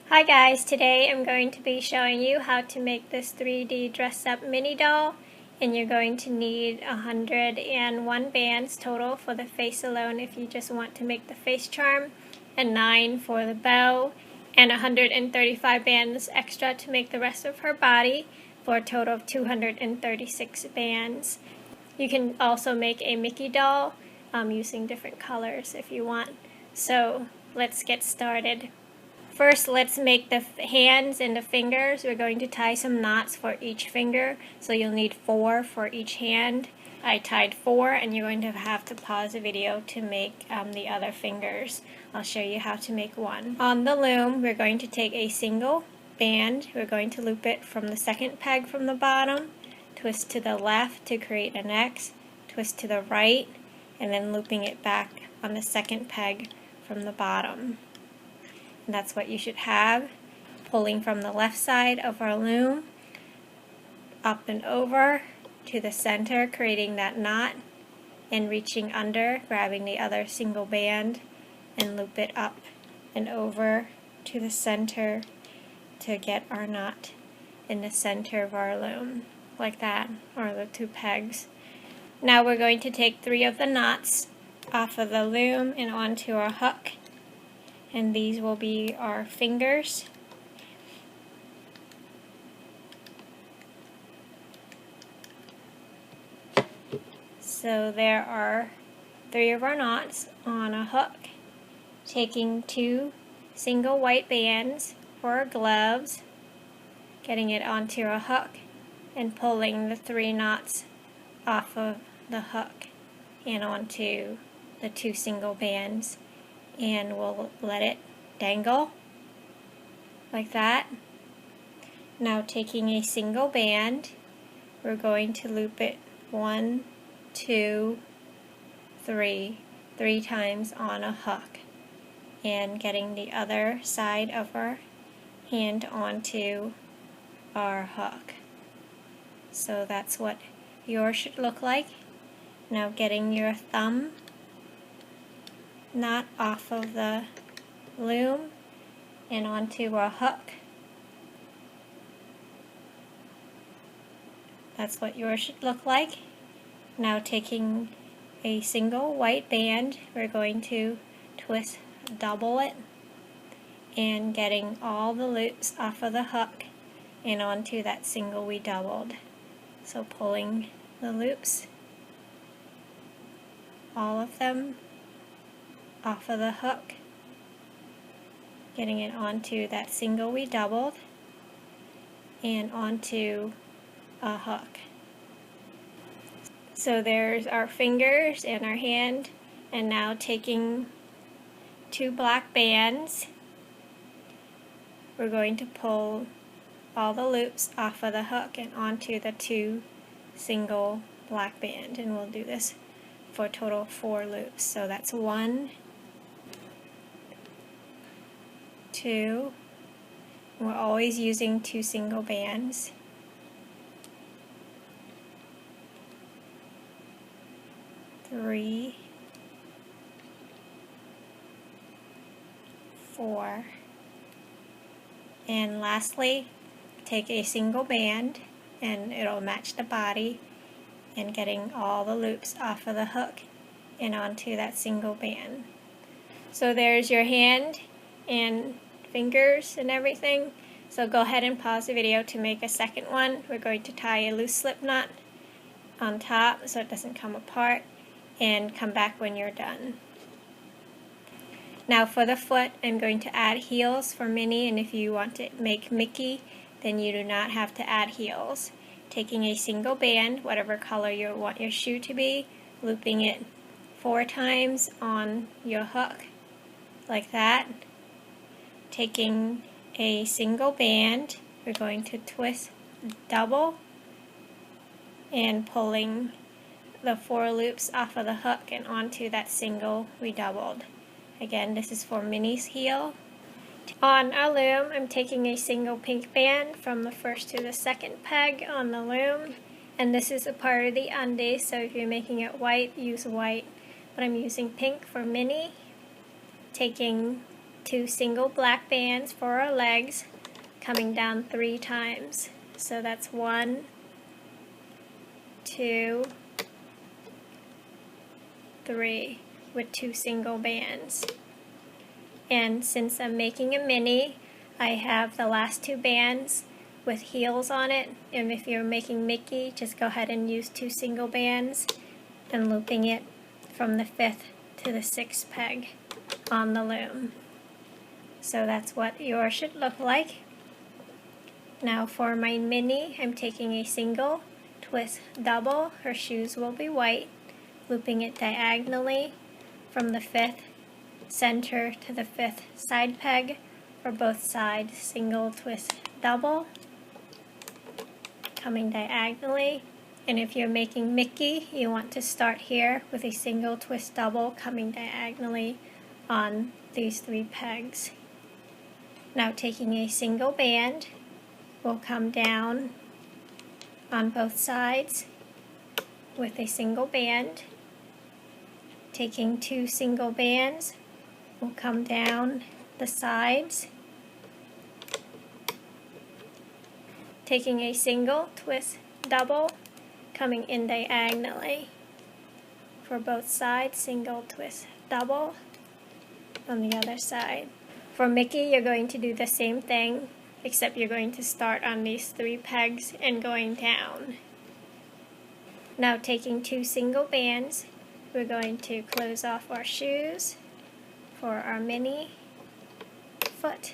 Hi guys, today I'm going to be showing you how to make this 3D dress up mini doll, and you're going to need 101 bands total for the face alone if you just want to make the face charm, and 9 for the bow, and 135 bands extra to make the rest of her body for a total of 236 bands. You can also make a Mickey doll using different colors if you want. So let's get started. First, let's make the hands and the fingers. We're going to tie some knots for each finger, so you'll need 4 for each hand. I tied 4, and you're going to have to pause the video to make the other fingers. I'll show you how to make one. On the loom, we're going to take a single band. We're going to loop it from the second peg from the bottom, twist to the left to create an X, twist to the right, and then looping it back on the second peg from the bottom. And that's what you should have. Pulling from the left side of our loom up and over to the center, creating that knot, and reaching under, grabbing the other single band and loop it up and over to the center to get our knot in the center of our loom, like that, or the 2 pegs. Now we're going to take 3 of the knots off of the loom and onto our hook. And these will be our fingers. So there are 3 of our knots on a hook. Taking 2 single white bands for our gloves, getting it onto a hook, and pulling the 3 knots off of the hook and onto the 2 single bands. And we'll let it dangle like that. Now taking a single band, we're going to loop it 1, 2, 3 times on a hook, and getting the other side of our hand onto our hook. So that's what yours should look like. Now getting your thumb knot off of the loom and onto our hook. That's what yours should look like. Now taking a single white band, we're going to twist, double it, and getting all the loops off of the hook and onto that single we doubled. So pulling the loops, all of them, off of the hook, getting it onto that single we doubled and onto a hook. So there's our fingers and our hand, and now taking 2 black bands, we're going to pull all the loops off of the hook and onto the 2 single black band, and we'll do this for a total of 4 loops. So that's 1, 2, we're always using 2 single bands, 3, 4, and lastly take a single band and it'll match the body, and getting all the loops off of the hook and onto that single band. So there's your hand and fingers and everything. So go ahead and pause the video to make a second one. We're going to tie a loose slip knot on top so it doesn't come apart, and come back when you're done. Now for the foot, I'm going to add heels for Minnie, and if you want to make Mickey, then you do not have to add heels. Taking a single band, whatever color you want your shoe to be, looping it 4 times on your hook, like that. Taking a single band, we're going to twist, double, and pulling the 4 loops off of the hook and onto that single we doubled. Again, this is for Minnie's heel. On our loom, I'm taking a single pink band from the first to the second peg on the loom, and this is a part of the undies, so if you're making it white, use white, but I'm using pink for Minnie. Taking 2 single black bands for our legs, coming down 3 times. So that's 1, 2, 3 with 2 single bands. And since I'm making a mini, I have the last 2 bands with heels on it, and if you're making Mickey, just go ahead and use 2 single bands and looping it from the 5th to the 6th peg on the loom. So that's what yours should look like. Now for my mini, I'm taking a single, twist, double, her shoes will be white, looping it diagonally from the 5th center to the 5th side peg for both sides, single, twist, double, coming diagonally. And if you're making Mickey, you want to start here with a single, twist, double, coming diagonally on these 3 pegs. Now taking a single band, we'll come down on both sides with a single band. Taking 2 single bands, we'll come down the sides. Taking a single, twist, double, coming in diagonally for both sides, single, twist, double on the other side. For Mickey, you're going to do the same thing, except you're going to start on these 3 pegs and going down. Now taking 2 single bands, we're going to close off our shoes for our mini foot,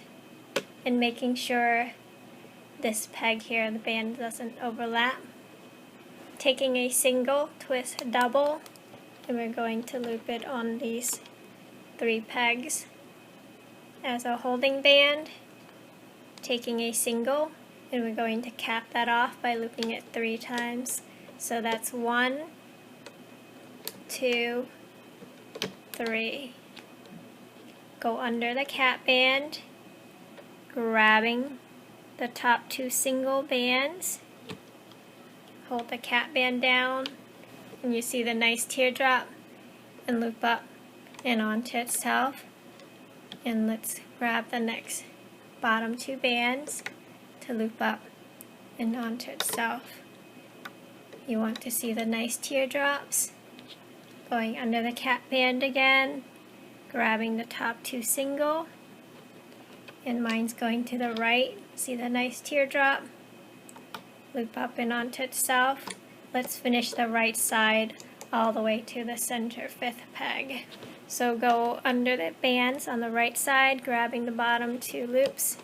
and making sure this peg here, the band doesn't overlap. Taking a single, twist, double, and we're going to loop it on these 3 pegs as a holding band. Taking a single, and we're going to cap that off by looping it 3 times. So that's 1, 2, 3. Go under the cap band, grabbing the top 2 single bands, hold the cap band down, and you see the nice teardrop, and loop up and onto itself. And let's grab the next bottom 2 bands to loop up and onto itself. You want to see the nice teardrops. Going under the cap band again, grabbing the top 2 single, and mine's going to the right. See the nice teardrop? Loop up and onto itself. Let's finish the right side all the way to the center 5th peg. So go under the bands on the right side, grabbing the bottom 2 loops,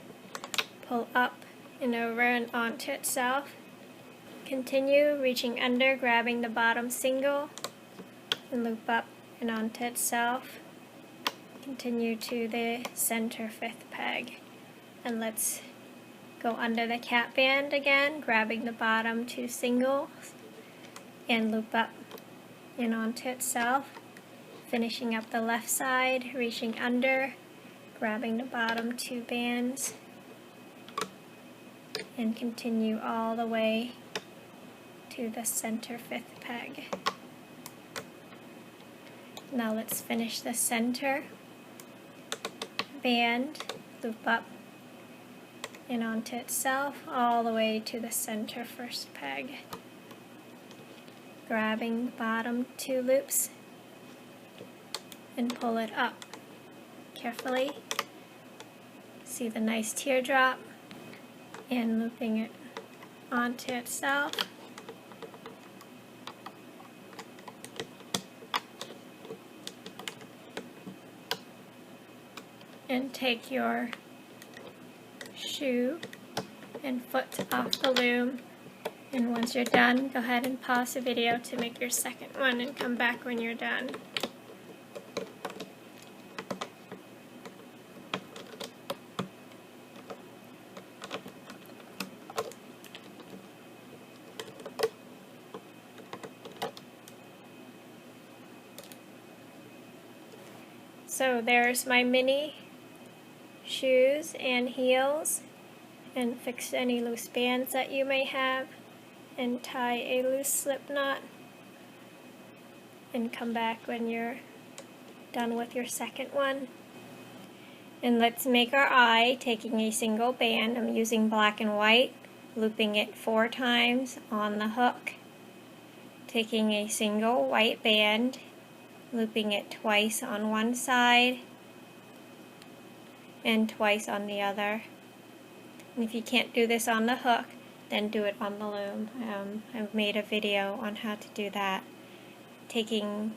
pull up and over and onto itself. Continue reaching under, grabbing the bottom single, and loop up and onto itself. Continue to the center 5th peg. And let's go under the cap band again, grabbing the bottom 2 singles, and loop up and onto itself. Finishing up the left side, reaching under, grabbing the bottom 2 bands, and continue all the way to the center 5th peg. Now let's finish the center band, loop up and onto itself all the way to the center 1st peg. Grabbing the bottom 2 loops and pull it up carefully. See the nice teardrop, and looping it onto itself. And take your shoe and foot off the loom, and once you're done, go ahead and pause the video to make your second one and come back when you're done. So there's my mini shoes and heels, and fix any loose bands that you may have, and tie a loose slip knot, and come back when you're done with your second one. And let's make our eye, taking a single band. I'm using black and white, looping it 4 times on the hook, taking a single white band, looping it twice on one side and twice on the other. And if you can't do this on the hook, then do it on the loom. I've made a video on how to do that. Taking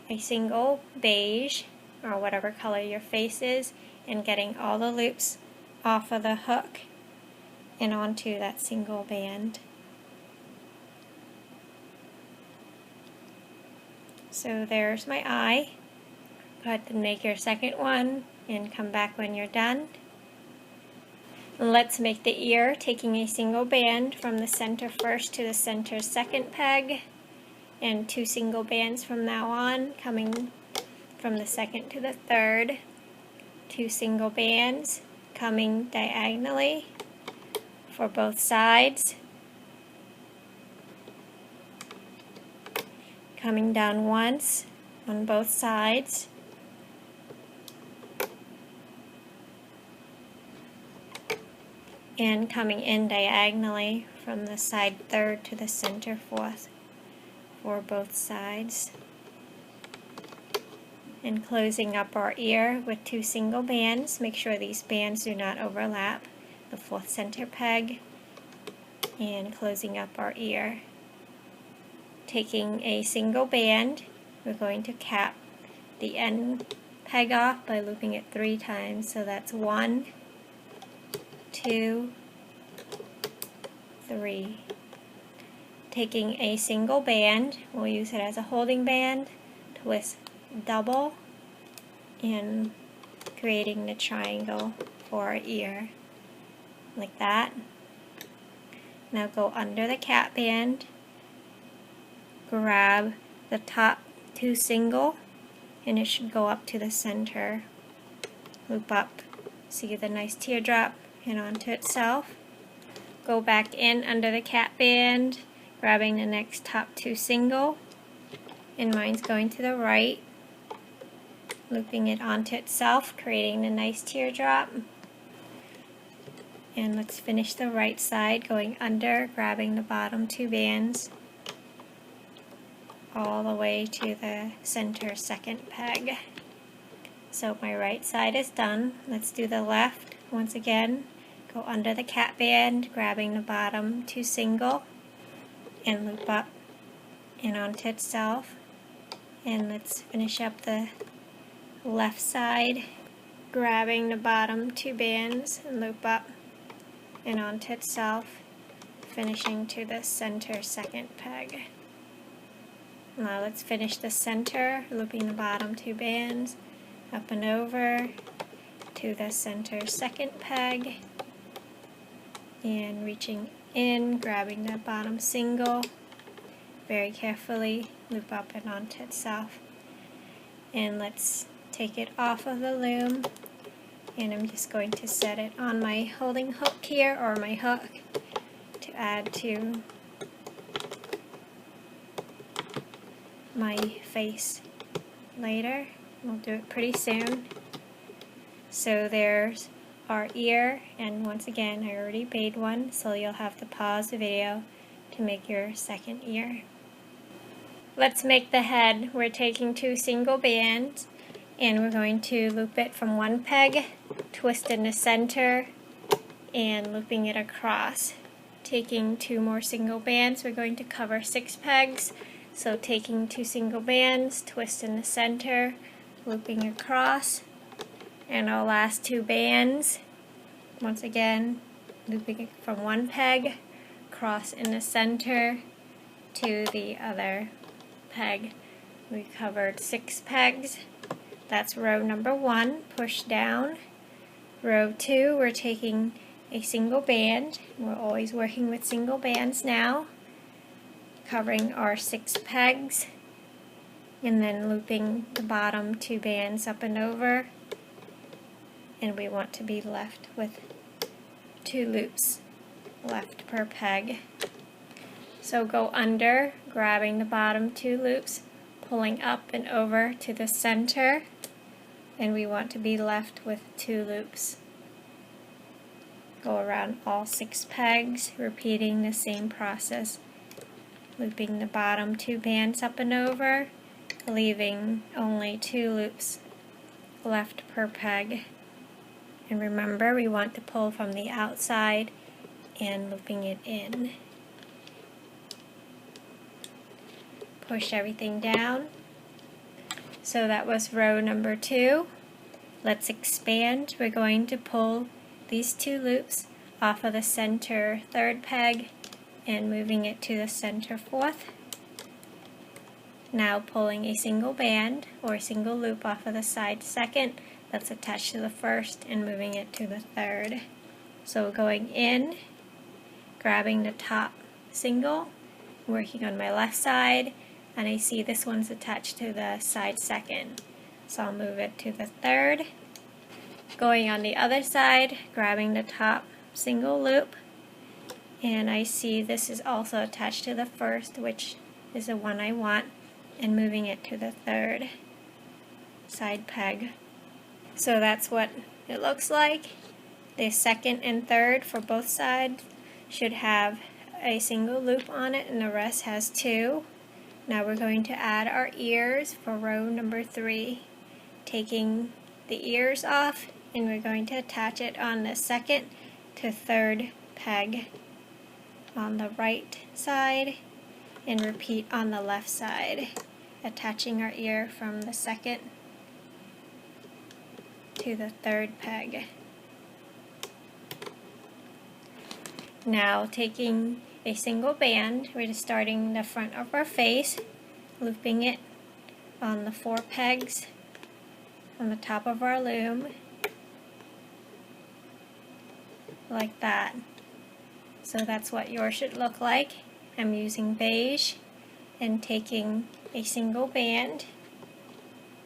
a single beige, or whatever color your face is, and getting all the loops off of the hook and onto that single band. So there's my eye. Go ahead and make your second one and come back when you're done. And let's make the ear, taking a single band from the center first to the center second peg, and 2 single bands from now on, coming from the second to the third, 2 single bands coming diagonally for both sides, coming down once on both sides, and coming in diagonally from the side third to the center fourth for both sides, and closing up our ear with 2 single bands. Make sure these bands do not overlap the 4th center peg, and closing up our ear. Taking a single band, we're going to cap the end peg off by looping it 3 times. So that's 1, 2, 3. Taking a single band, we'll use it as a holding band, twist double, and creating the triangle for our ear, like that. Now go under the cap band, grab the top 2 single, and it should go up to the center. Loop up, see the nice teardrop, and onto itself. Go back in under the cap band, grabbing the next top 2 single, and mine's going to the right, looping it onto itself, creating a nice teardrop. And let's finish the right side, going under, grabbing the bottom 2 bands all the way to the center second peg. So my right side is done. Let's do the left once again. Go under the cap band, grabbing the bottom 2 single, and loop up and onto itself. And let's finish up the left side, grabbing the bottom 2 bands and loop up and onto itself, finishing to the center second peg. Now let's finish the center, looping the bottom 2 bands up and over to the center second peg, and reaching in, grabbing the bottom single, very carefully loop up and onto itself. And let's take it off of the loom, and I'm just going to set it on my holding hook here, or my hook, to add to my face later. We'll do it pretty soon. So there's our ear, and once again I already made one, so you'll have to pause the video to make your second ear. Let's make the head. We're taking 2 single bands, and we're going to loop it from 1 peg, twist in the center, and looping it across. Taking 2 more single bands, we're going to cover 6 pegs. So taking 2 single bands, twist in the center, looping across, and our last 2 bands, once again looping it from 1 peg, cross in the center to the other peg. We covered 6 pegs. That's row number 1, push down. Row 2, we're taking a single band. We're always working with single bands now, covering our 6 pegs, and then looping the bottom 2 bands up and over, and we want to be left with 2 loops left per peg. So go under, grabbing the bottom 2 loops, pulling up and over to the center, and we want to be left with 2 loops. Go around all 6 pegs, repeating the same process, looping the bottom 2 bands up and over, leaving only 2 loops left per peg. And remember, we want to pull from the outside and looping it in. Push everything down. So that was row number 2. Let's expand. We're going to pull these 2 loops off of the center 3rd peg and moving it to the center 4th. Now pulling a single band or a single loop off of the side 2nd that's attached to the 1st and moving it to the 3rd. So going in, grabbing the top single, working on my left side, and I see this one's attached to the side 2nd. So I'll move it to the 3rd. Going on the other side, grabbing the top single loop, and I see this is also attached to the 1st, which is the one I want, and moving it to the 3rd side peg. So that's what it looks like. The 2nd and 3rd for both sides should have a single loop on it, and the rest has 2. Now we're going to add our ears for row number 3, taking the ears off, and we're going to attach it on the 2nd to 3rd peg on the right side, and repeat on the left side, attaching our ear from the 2nd to the 3rd peg. Now taking a single band, we're just starting the front of our face, looping it on the 4 pegs on the top of our loom, like that. So that's what yours should look like. I'm using beige and taking a single band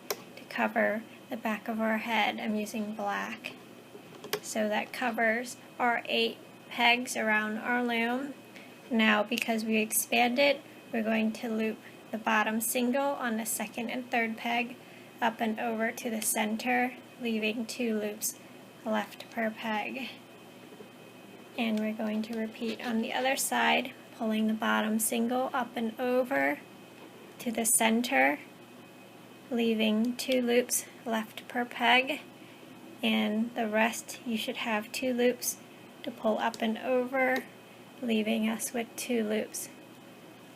to cover the back of our head. I'm using black. So that covers our 8 pegs around our loom. Now, because we expanded, we're going to loop the bottom single on the 2nd and 3rd peg up and over to the center, leaving 2 loops left per peg. And we're going to repeat on the other side, pulling the bottom single up and over to the center, leaving 2 loops left per peg, and the rest you should have 2 loops to pull up and over, leaving us with 2 loops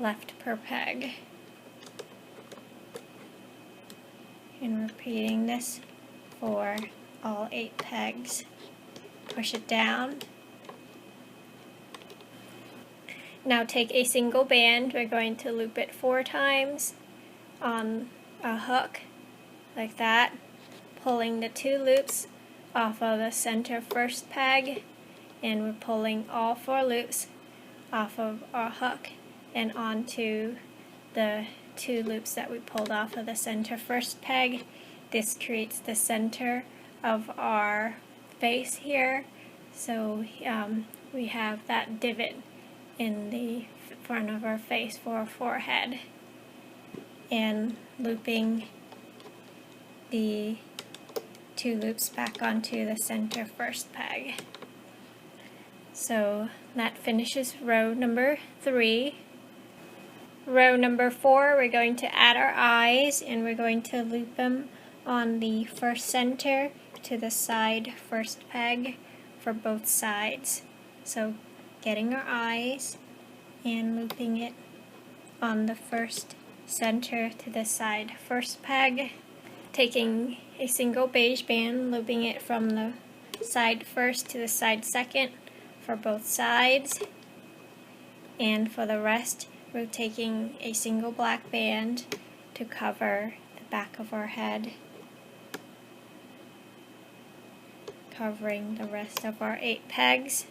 left per peg. And repeating this for all 8 pegs. Push it down. Now take a single band, we're going to loop it 4 times on a hook, like that, pulling the 2 loops off of the center 1st peg, and we're pulling all 4 loops off of our hook and onto the 2 loops that we pulled off of the center 1st peg. This creates the center of our face here, so we have that divot in the front of our face for our forehead, and looping the 2 loops back onto the center 1st peg. So that finishes row number 3. Row number 4, we're going to add our eyes, and we're going to loop them on the 1st center to the side 1st peg for both sides. So getting our eyes and looping it on the 1st center to the side 1st peg, taking a single beige band, looping it from the side 1st to the side 2nd for both sides, and for the rest we're taking a single black band to cover the back of our head, covering the rest of our 8 pegs.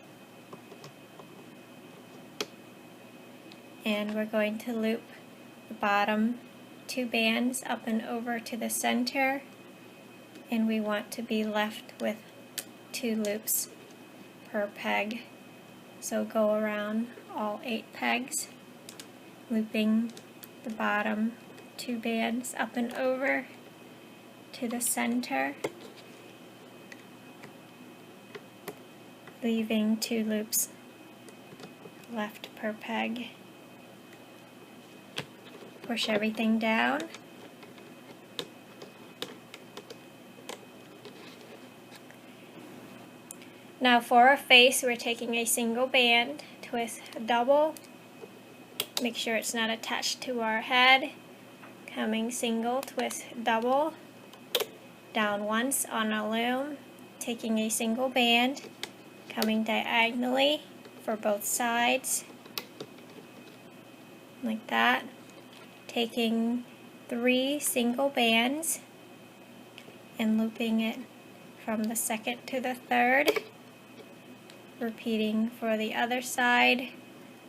And we're going to loop the bottom 2 bands up and over to the center, and we want to be left with 2 loops per peg. So go around all 8 pegs, looping the bottom 2 bands up and over to the center, leaving 2 loops left per peg. Push everything down. Now for our face, we're taking a single band, twist double, make sure it's not attached to our head, coming single, twist double, down once on a loom, taking a single band, coming diagonally for both sides, like that, taking 3 single bands and looping it from the second to the third, repeating for the other side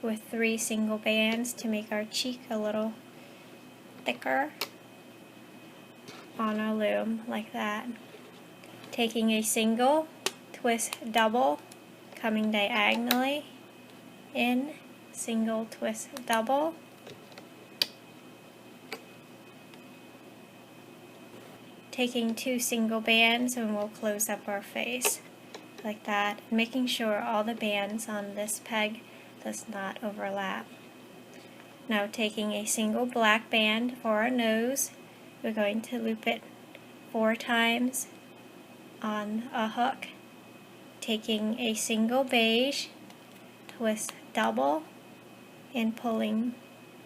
with 3 single bands to make our cheek a little thicker on our loom, like that. Taking a single, twist double, coming diagonally in, single, twist double, taking 2 single bands, and we'll close up our face like that, making sure all the bands on this peg does not overlap. Now taking a single black band for our nose, we're going to loop it 4 times on a hook, taking a single beige, twist double, and pulling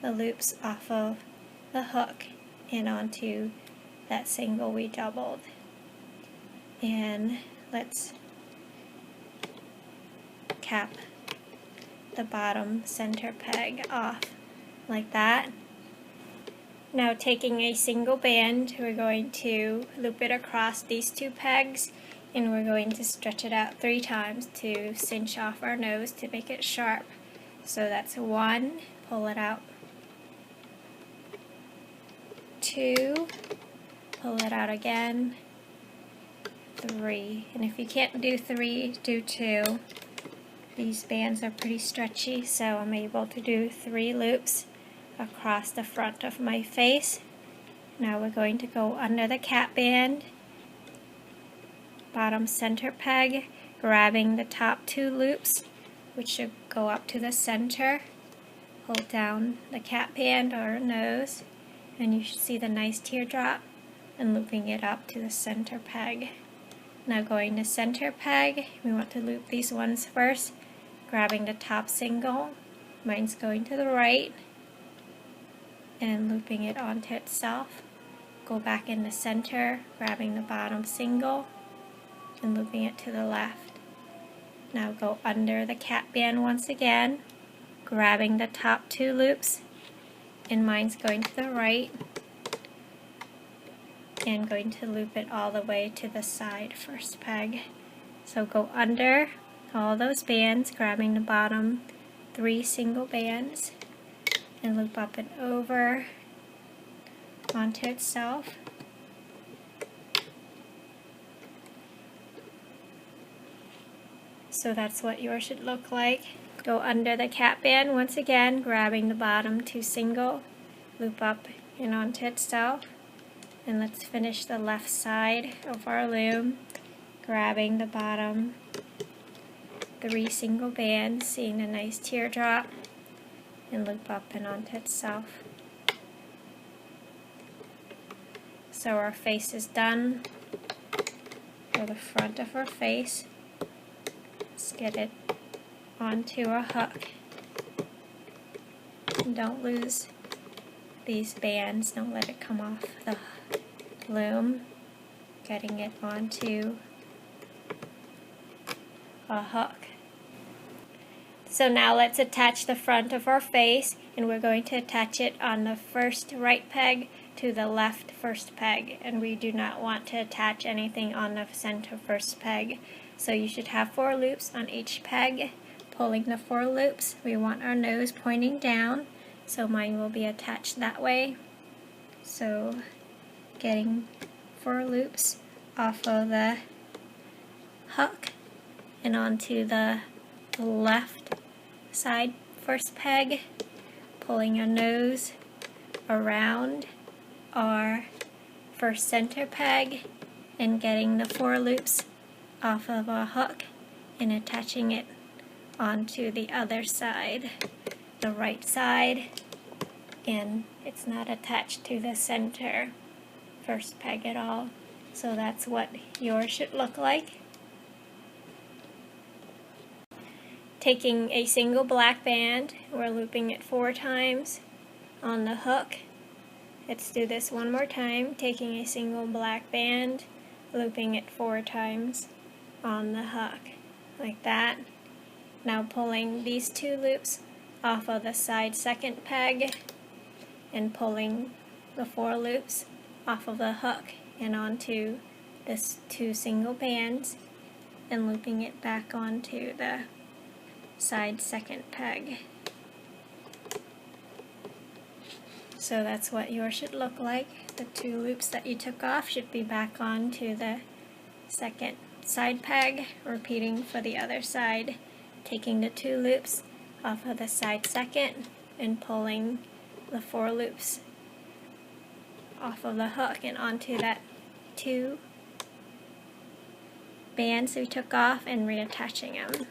the loops off of the hook and onto that single we doubled. And let's cap the bottom center peg off like that. Now taking a single band, we're going to loop it across these 2 pegs, and we're going to stretch it out 3 times to cinch off our nose to make it sharp. So that's 1, pull it out, 2, pull it out again, 3. And if you can't do 3, do 2. These bands are pretty stretchy, so I'm able to do 3 loops across the front of my face. Now we're going to go under the cap band, bottom center peg, grabbing the top 2 loops, which should go up to the center. Hold down the cap band or nose, and you should see the nice teardrop, and looping it up to the center peg. Now going to center peg, we want to loop these ones first, grabbing the top single, mine's going to the right, and looping it onto itself. Go back in the center, grabbing the bottom single, and looping it to the left. Now go under the cap band once again, grabbing the top 2 loops, and mine's going to the right, and going to loop it all the way to the side first peg. So go under all those bands, grabbing the bottom 3 single bands, and loop up and over onto itself. So that's what yours should look like. Go under the cap band once again, grabbing the bottom 2 single, loop up and onto itself. And let's finish the left side of our loom, grabbing the bottom 3 single bands, seeing a nice teardrop, and loop up and onto itself. So our face is done for the front of our face. Let's get it onto a hook. And don't lose these bands, don't let it come off the loom. Getting it onto a hook. So now let's attach the front of our face, and we're going to attach it on the first right peg to the left first peg, and we do not want to attach anything on the center first peg. So you should have 4 loops on each peg. Pulling the 4 loops, we want our nose pointing down, so mine will be attached that way. So getting 4 loops off of the hook and onto the left side first peg, pulling your nose around our first center peg and getting the 4 loops off of our hook and attaching it onto the other side, the right side, and it's not attached to the center first peg at all. So that's what yours should look like. Taking a single black band, we're looping it 4 times on the hook. Let's do this one more time. Taking a single black band, looping it 4 times on the hook, like that. Now pulling these 2 loops off of the side second peg and pulling the 4 loops off of the hook and onto this 2 single bands and looping it back onto the side second peg. So that's what yours should look like. The 2 loops that you took off should be back onto the second side peg, repeating for the other side, taking the 2 loops off of the side second and pulling the 4 loops off of the hook and onto that 2 bands we took off and reattaching them.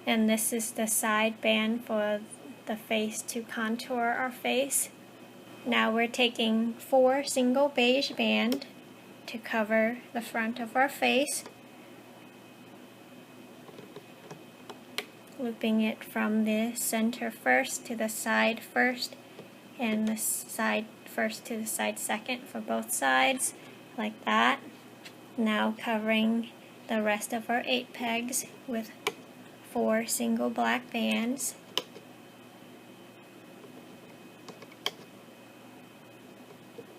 And this is the side band for the face to contour our face. Now we're taking 4 single beige band to cover the front of our face, looping it from the center first to the side first and the side first to the side second for both sides, like that. Now covering the rest of our 8 pegs with 4 single black bands.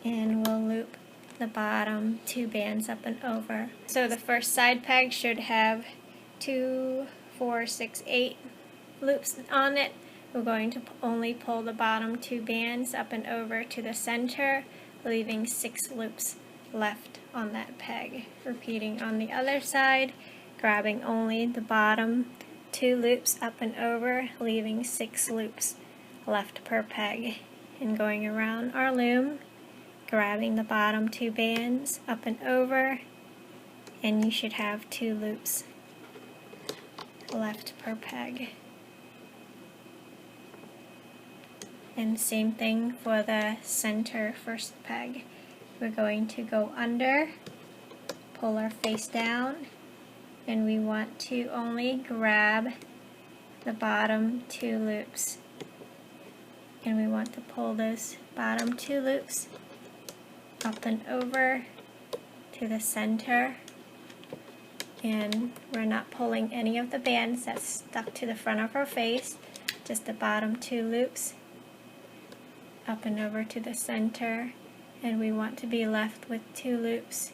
And we'll loop the bottom 2 bands up and over. So the first side peg should have 2, 4, 6, 8 loops on it. We're going to only pull the bottom 2 bands up and over to the center, leaving 6 loops left on that peg. Repeating on the other side, grabbing only the bottom 2 loops up and over, leaving 6 loops left per peg. And going around our loom, grabbing the bottom 2 bands up and over, and you should have 2 loops left per peg. And same thing for the center first peg. We're going to go under, pull our face down, and we want to only grab the bottom 2 loops. And we want to pull those bottom 2 loops up and over to the center. And we're not pulling any of the bands that's stuck to the front of our face, just the bottom 2 loops up and over to the center. And we want to be left with 2 loops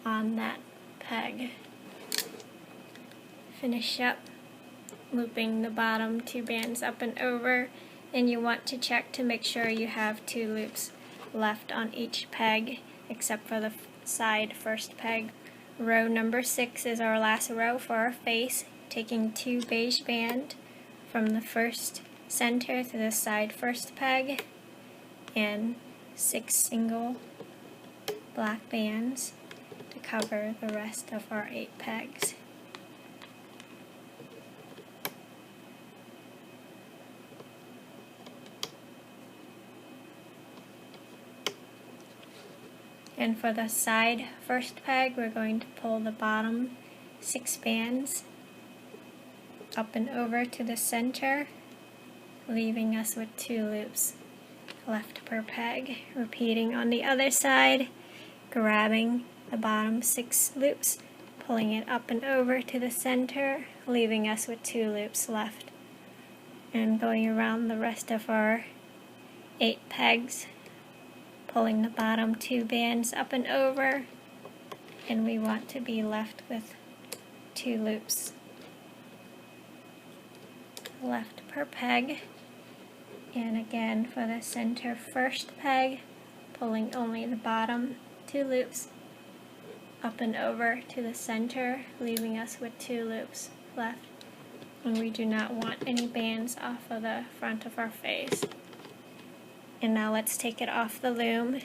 on that peg. Finish up looping the bottom 2 bands up and over, and you want to check to make sure you have 2 loops left on each peg except for the side first peg. Row number 6 is our last row for our face, taking 2 beige band from the first center to the side first peg and 6 single black bands to cover the rest of our 8 pegs. And for the side first peg, we're going to pull the bottom 6 bands up and over to the center, leaving us with 2 loops left per peg. Repeating on the other side, grabbing the bottom 6 loops, pulling it up and over to the center, leaving us with 2 loops left. And going around the rest of our 8 pegs, pulling the bottom 2 bands up and over, and we want to be left with 2 loops left per peg. And again for the center first peg, pulling only the bottom 2 loops up and over to the center, leaving us with 2 loops left. and we do not want any bands off of the front of our face. And now let's take it off the loom,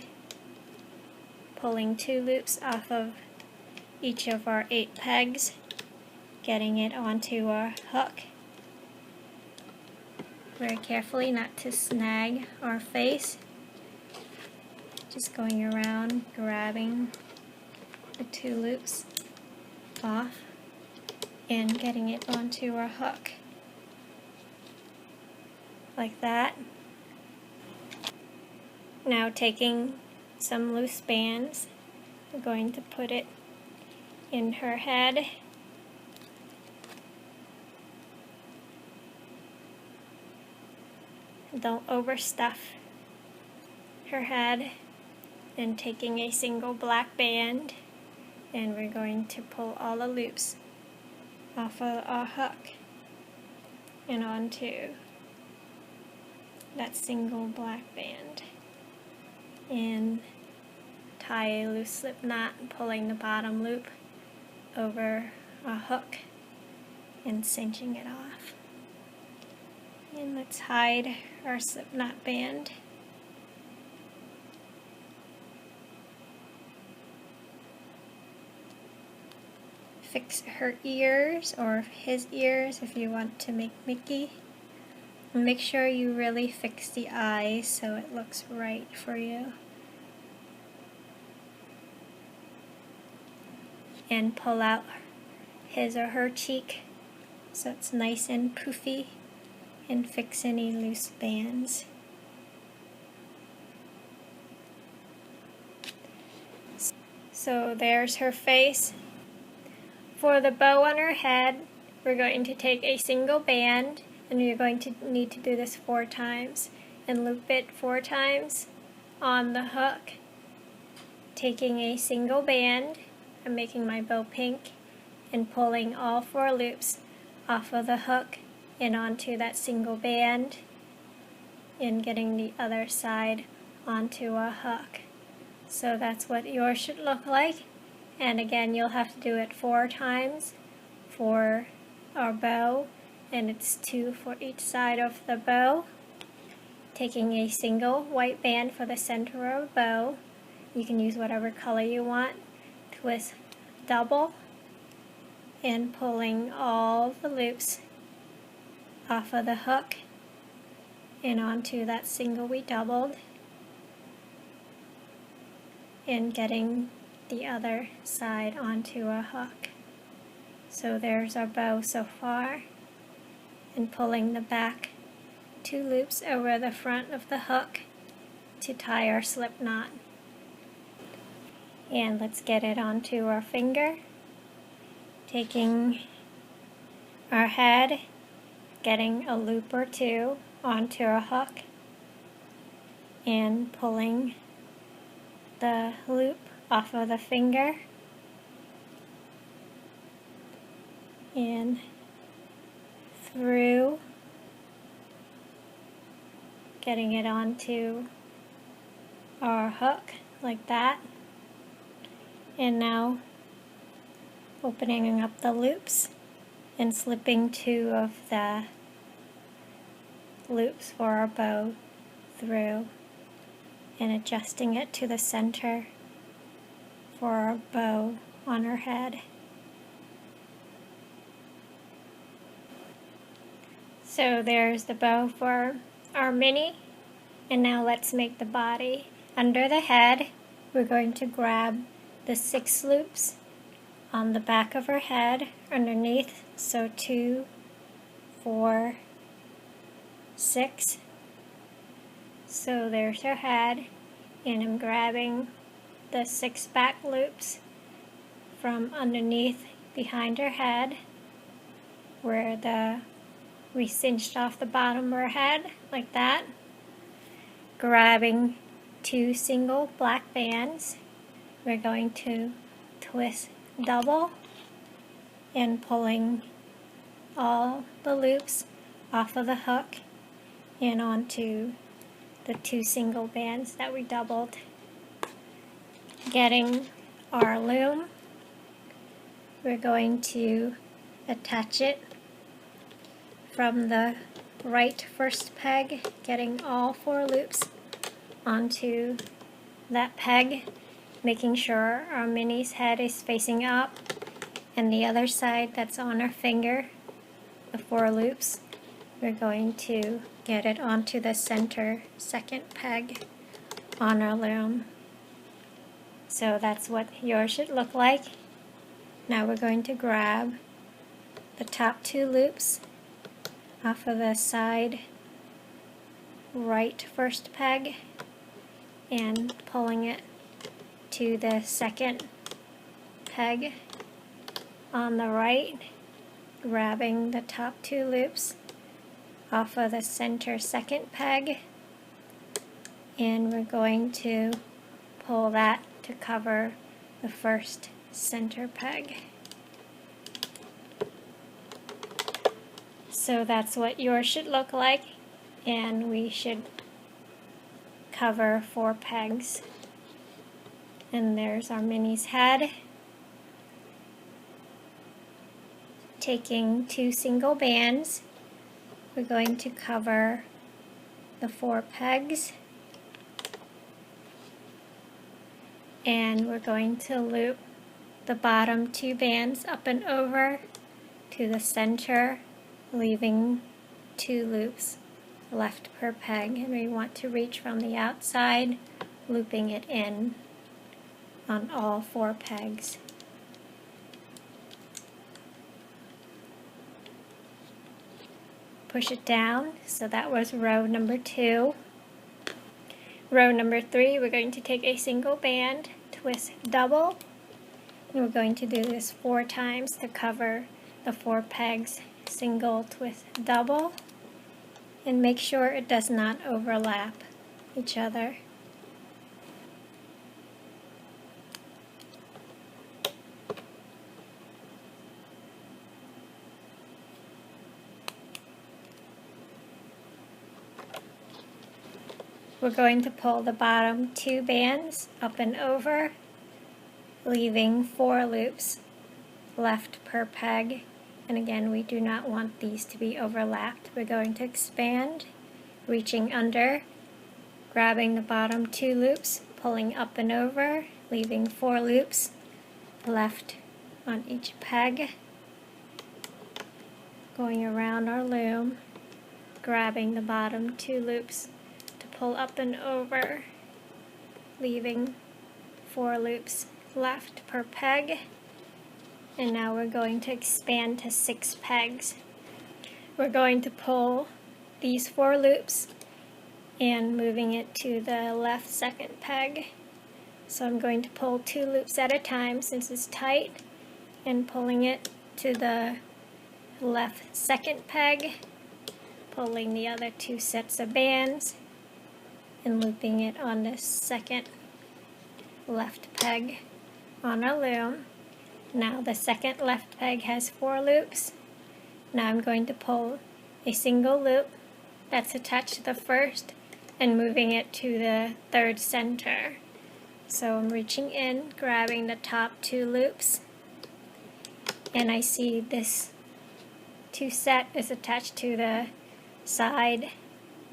pulling 2 loops off of each of our 8 pegs, getting it onto our hook. Very carefully not to snag our face. Just going around, grabbing the 2 loops off and getting it onto our hook. Like that. Now taking some loose bands, we're going to put it in her head. Don't overstuff her head. Then taking a single black band, and we're going to pull all the loops off of our hook and onto that single black band, and tie a loose slip knot, pulling the bottom loop over our hook and cinching it off. And let's hide our slip knot band. Fix her ears, or his ears if you want to make Mickey. And make sure you really fix the eyes so it looks right for you. And pull out his or her cheek so it's nice and poofy, and fix any loose bands. So there's her face. For the bow on her head, we're going to take a single band, and you're going to need to do this 4 times, and loop it 4 times on the hook. Taking a single band, I'm making my bow pink, and pulling all 4 loops off of the hook and onto that single band, and getting the other side onto a hook. So that's what yours should look like. And again, you'll have to do it 4 times for our bow, and it's 2 for each side of the bow. Taking a single white band for the center of the bow. You can use whatever color you want. Twist double, and pulling all the loops off of the hook and onto that single we doubled, and getting the other side onto a hook. So there's our bow so far, and pulling the back 2 loops over the front of the hook to tie our slip knot. And let's get it onto our finger, taking our head, getting a loop or 2 onto a hook, and pulling the loop off of the finger and through, getting it onto our hook like that. And now opening up the loops and slipping 2 of the loops for our bow through, and adjusting it to the center for our bow on her head. So there's the bow for our Minnie, and now let's make the body. Under the head, we're going to grab the 6 loops on the back of her head underneath, so 2, 4, 6. So there's her head, and I'm grabbing the 6 back loops from underneath behind her head, where we cinched off the bottom of her head, like that. Grabbing 2 single black bands, we're going to twist double, and pulling all the loops off of the hook and onto the 2 single bands that we doubled. Getting our loom, we're going to attach it from the right first peg, getting all 4 loops onto that peg, making sure our Minnie's head is facing up, and the other side that's on our finger, the 4 loops, we're going to get it onto the center second peg on our loom. So that's what yours should look like. Now we're going to grab the top 2 loops off of the side right first peg and pulling it to the second peg on the right, grabbing the top 2 loops off of the center second peg, and we're going to pull that to cover the first center peg. So that's what yours should look like, and we should cover 4 pegs. And there's our Minnie's head. Taking 2 single bands, we're going to cover the 4 pegs, and we're going to loop the bottom 2 bands up and over to the center, leaving 2 loops left per peg, and we want to reach from the outside, looping it in on all 4 pegs. Push it down. So that was row number 2. Row number 3, we're going to take a single band, twist double, and we're going to do this 4 times to cover the 4 pegs. Single, twist double, and make sure it does not overlap each other. We're going to pull the bottom 2 bands up and over, leaving 4 loops left per peg. And again, we do not want these to be overlapped. We're going to expand, reaching under, grabbing the bottom 2 loops, pulling up and over, leaving 4 loops left on each peg. Going around our loom, grabbing the bottom 2 loops to pull up and over, leaving 4 loops left per peg. And now we're going to expand to 6 pegs. We're going to pull these 4 loops and moving it to the left second peg. So I'm going to pull 2 loops at a time since it's tight, and pulling it to the left second peg, pulling the other 2 sets of bands and looping it on the second left peg on our loom. Now the second left peg has 4 loops. Now I'm going to pull a single loop that's attached to the first and moving it to the third center. So I'm reaching in, grabbing the top 2 loops, and I see this 2 set is attached to the side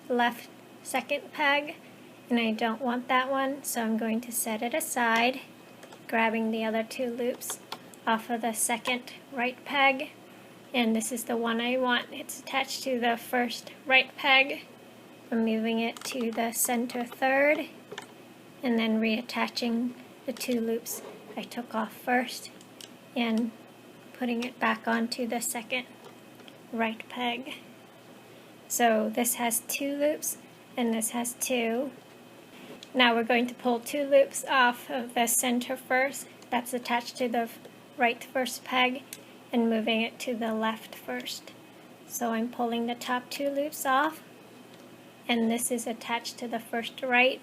left second peg, and I don't want that one, so I'm going to set it aside, grabbing the other 2 loops off of the second right peg, and this is the one I want. It's attached to the first right peg. I'm moving it to the center third, and then reattaching the 2 loops I took off first and putting it back onto the second right peg. So this has 2 loops and this has 2. Now we're going to pull 2 loops off of the center first that's attached to the right first peg and moving it to the left first. So I'm pulling the top 2 loops off, and this is attached to the first right,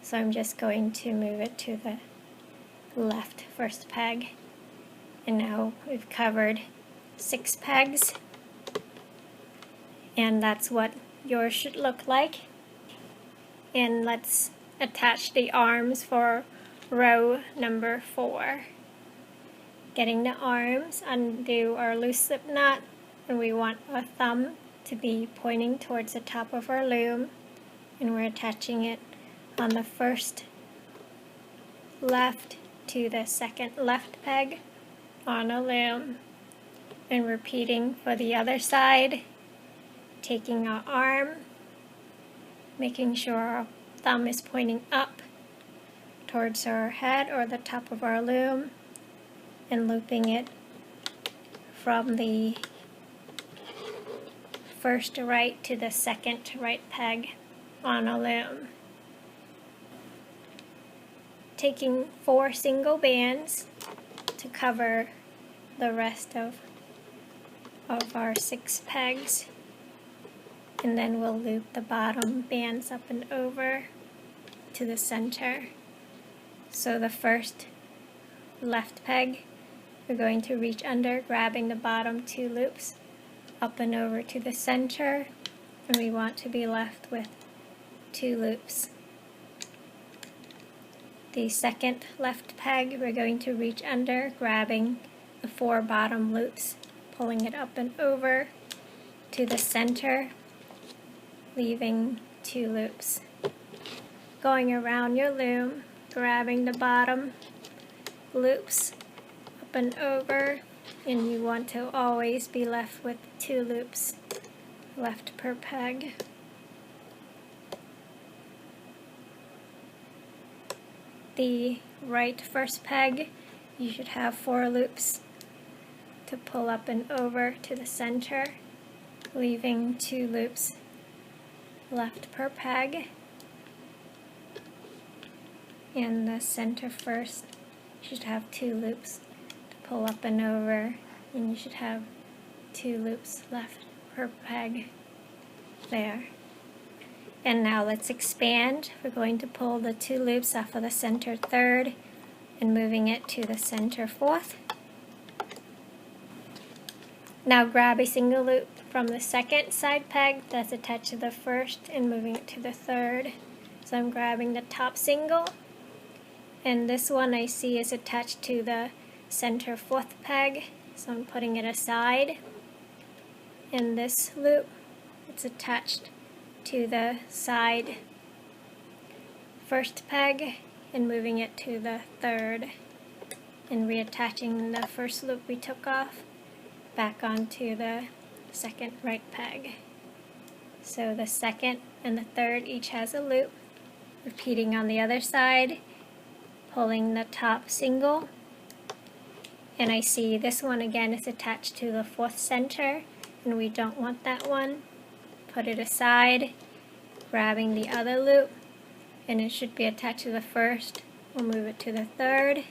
so I'm just going to move it to the left first peg. And now we've covered 6 pegs, and that's what yours should look like. And let's attach the arms for row number 4. Getting the arms, undo our loose slip knot, and we want our thumb to be pointing towards the top of our loom, and we're attaching it on the first left to the second left peg on a loom, and repeating for the other side, taking our arm, making sure our thumb is pointing up towards our head or the top of our loom, and looping it from the first right to the second right peg on a loom. Taking 4 single bands to cover the rest of our 6 pegs, and then we'll loop the bottom bands up and over to the center. So the first left peg, we're going to reach under, grabbing the bottom 2 loops up and over to the center, and we want to be left with 2 loops. The second left peg, we're going to reach under, grabbing the 4 bottom loops, pulling it up and over to the center, leaving 2 loops. Going around your loom, grabbing the bottom loops up and over, and you want to always be left with 2 loops left per peg. The right first peg, you should have 4 loops to pull up and over to the center, leaving 2 loops left per peg. And the center first, you should have 2 loops to pull up and over, and you should have 2 loops left per peg there. And now let's expand. We're going to pull the 2 loops off of the center third and moving it to the center fourth. Now grab a single loop from the second side peg that's attached to the first and moving it to the third. So I'm grabbing the top single, and this one I see is attached to the center fourth peg, so I'm putting it aside. And this loop, it's attached to the side first peg and moving it to the third, and reattaching the first loop we took off back onto the second right peg. So the second and the third each has a loop. Repeating on the other side, pulling the top single, and I see this one again is attached to the fourth center, and we don't want that one. Put it aside, grabbing the other loop, and it should be attached to the first. We'll move it to the third,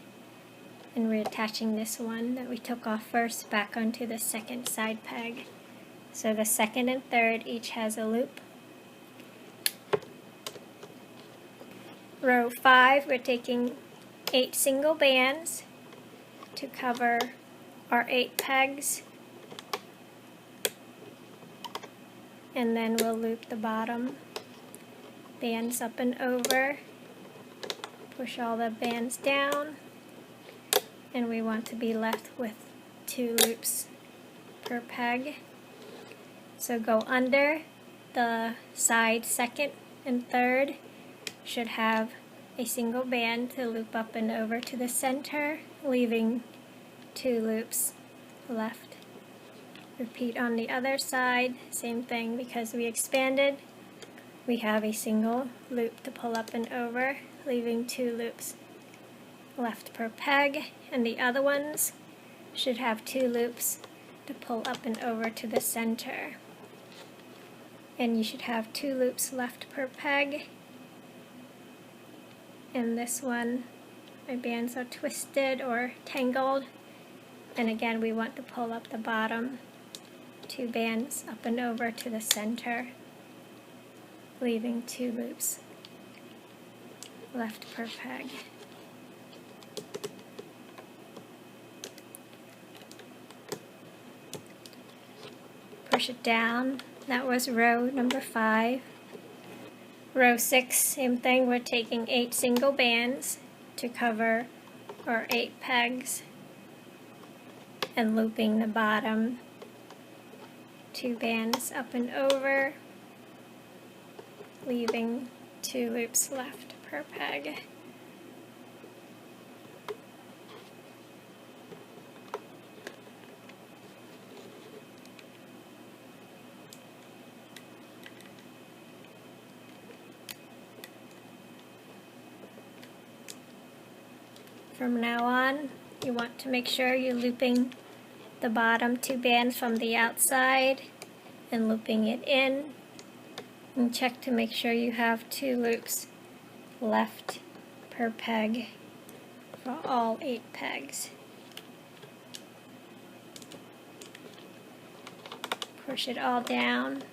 and reattaching this one that we took off first back onto the second side peg. So the second and third each has a loop. Row 5, we're taking 8 single bands to cover our 8 pegs, and then we'll loop the bottom bands up and over, push all the bands down, and we want to be left with 2 loops per peg. So go under the side second and third, should have a single band to loop up and over to the center, leaving 2 loops left. Repeat on the other side, same thing, because we expanded, we have a single loop to pull up and over, leaving 2 loops left per peg, and the other ones should have 2 loops to pull up and over to the center. And you should have 2 loops left per peg. And this one, my bands are twisted or tangled, and again we want to pull up the bottom 2 bands up and over to the center, leaving 2 loops left per peg. Push it down. That was row number 5. Row 6, same thing, we're taking 8 single bands to cover our 8 pegs and looping the bottom 2 bands up and over, leaving 2 loops left per peg. From now on, you want to make sure you're looping the bottom 2 bands from the outside and looping it in, and check to make sure you have 2 loops left per peg for all 8 pegs. Push it all down.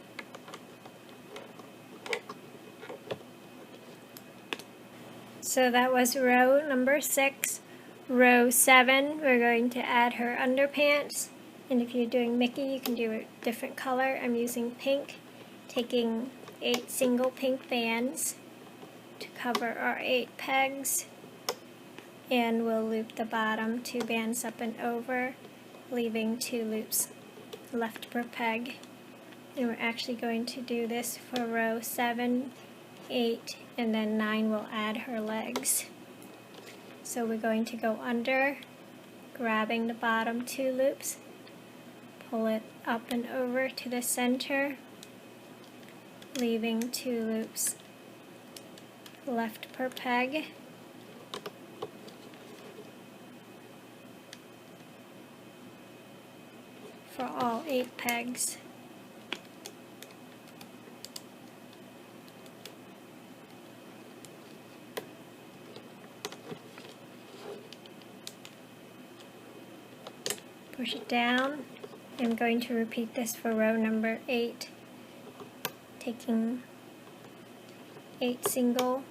So that was row number 6. Row 7, we're going to add her underpants. And if you're doing Mickey, you can do a different color. I'm using pink, taking 8 single pink bands to cover our 8 pegs. And we'll loop the bottom 2 bands up and over, leaving 2 loops left per peg. And we're actually going to do this for row 7, 8, and then 9 will add her legs. So we're going to go under, grabbing the bottom 2 loops, pull it up and over to the center, leaving 2 loops left per peg. For all 8 pegs. Push it down. I'm going to repeat this for row number 8, taking 8 single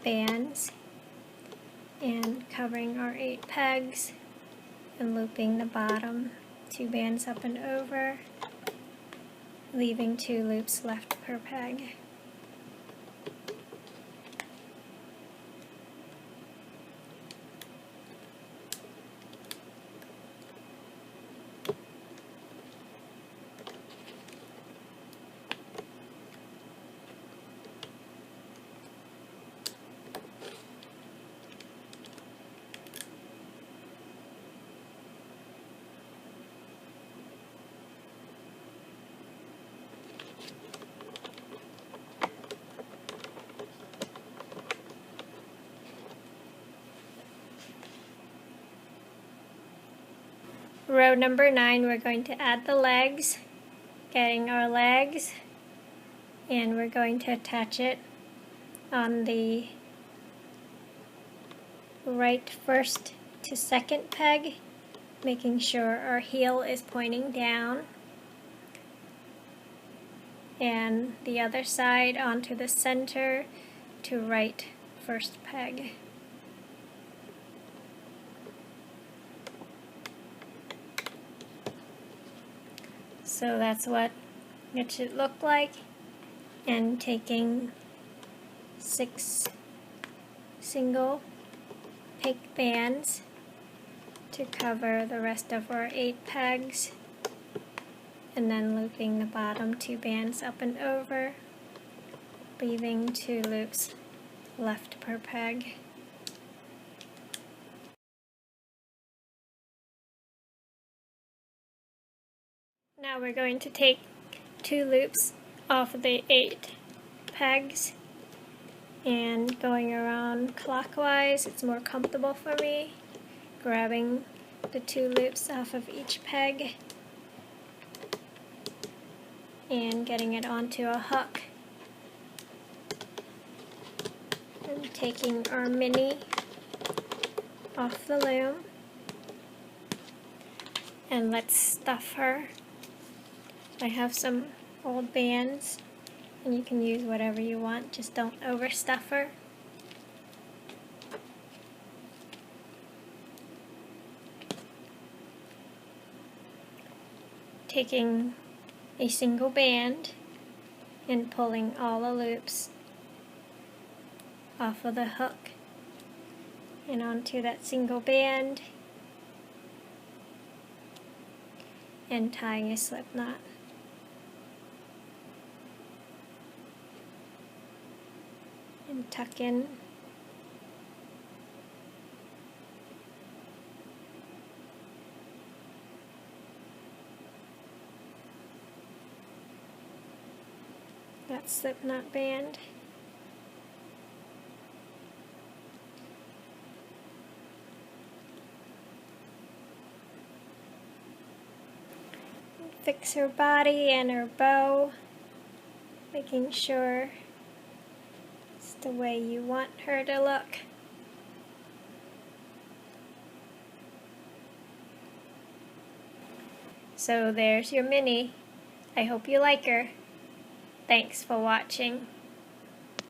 bands and covering our 8 pegs and looping the bottom 2 bands up and over, leaving 2 loops left per peg. Row number 9, we're going to add the legs, getting our legs, and we're going to attach it on the right first to second peg, making sure our heel is pointing down, and the other side onto the center to right first peg. So that's what it should look like, and taking 6 single pink bands to cover the rest of our 8 pegs, and then looping the bottom 2 bands up and over, leaving 2 loops left per peg. Now we're going to take 2 loops off of the 8 pegs and going around clockwise. It's more comfortable for me, grabbing the 2 loops off of each peg and getting it onto a hook, and taking our Minnie off the loom, and let's stuff her. I have some old bands, and you can use whatever you want, just don't overstuff her. Taking a single band and pulling all the loops off of the hook and onto that single band, and tying a slip knot. And tuck in. That slip knot band. Fix her body and her bow, making sure it's the way you want her to look. So there's your Minnie. I hope you like her. Thanks for watching.